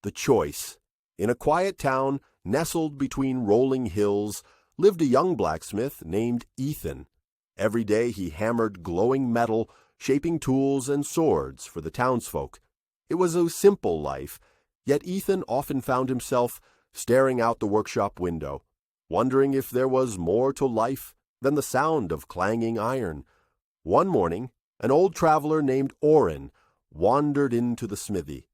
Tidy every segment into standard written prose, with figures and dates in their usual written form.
The choice. In a quiet town, nestled between rolling hills, lived a young blacksmith named Ethan. Every day he hammered glowing metal, shaping tools and swords for the townsfolk. It was a simple life, yet Ethan often found himself staring out the workshop window, wondering if there was more to life than the sound of clanging iron. One morning, an old traveler named Orrin wandered into the smithy.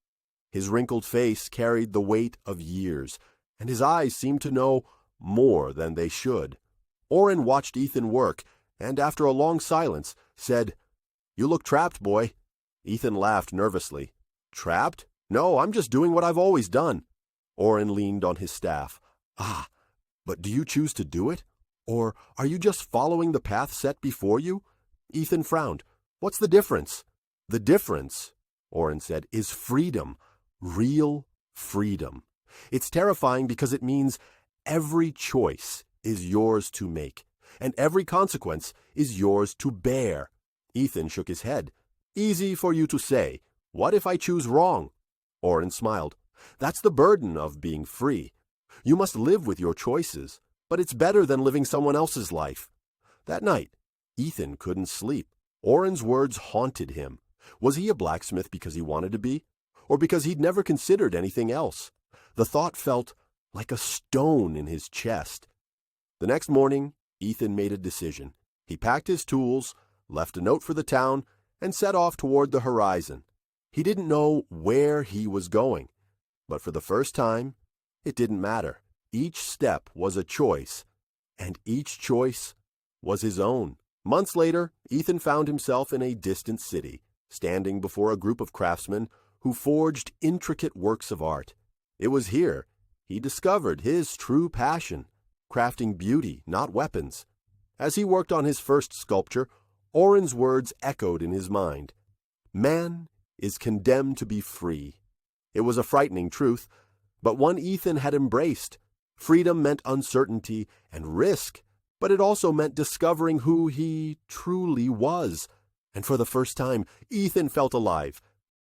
His wrinkled face carried the weight of years, and his eyes seemed to know more than they should. Orrin watched Ethan work, and after a long silence, said, "You look trapped, boy." Ethan laughed nervously. "Trapped? No, I'm just doing what I've always done." Orrin leaned on his staff. "Ah, but do you choose to do it? Or are you just following the path set before you?" Ethan frowned. "What's the difference?" "The difference," Orrin said, "is freedom. Real freedom. It's terrifying because it means every choice is yours to make, and every consequence is yours to bear." Ethan shook his head. "Easy for you to say. What if I choose wrong?" Orrin smiled. "That's the burden of being free. You must live with your choices, but it's better than living someone else's life." That night, Ethan couldn't sleep. Orrin's words haunted him. Was he a blacksmith because he wanted to be, or because he'd never considered anything else? The thought felt like a stone in his chest. The next morning, Ethan made a decision. He packed his tools, left a note for the town, and set off toward the horizon. He didn't know where he was going, but for the first time, it didn't matter. Each step was a choice, and each choice was his own. Months later, Ethan found himself in a distant city, standing before a group of craftsmen who forged intricate works of art. It was here he discovered his true passion, crafting beauty, not weapons. As he worked on his first sculpture, Orrin's words echoed in his mind. Man is condemned to be free. It was a frightening truth, but one Ethan had embraced. Freedom meant uncertainty and risk, but it also meant discovering who he truly was. And for the first time, Ethan felt alive,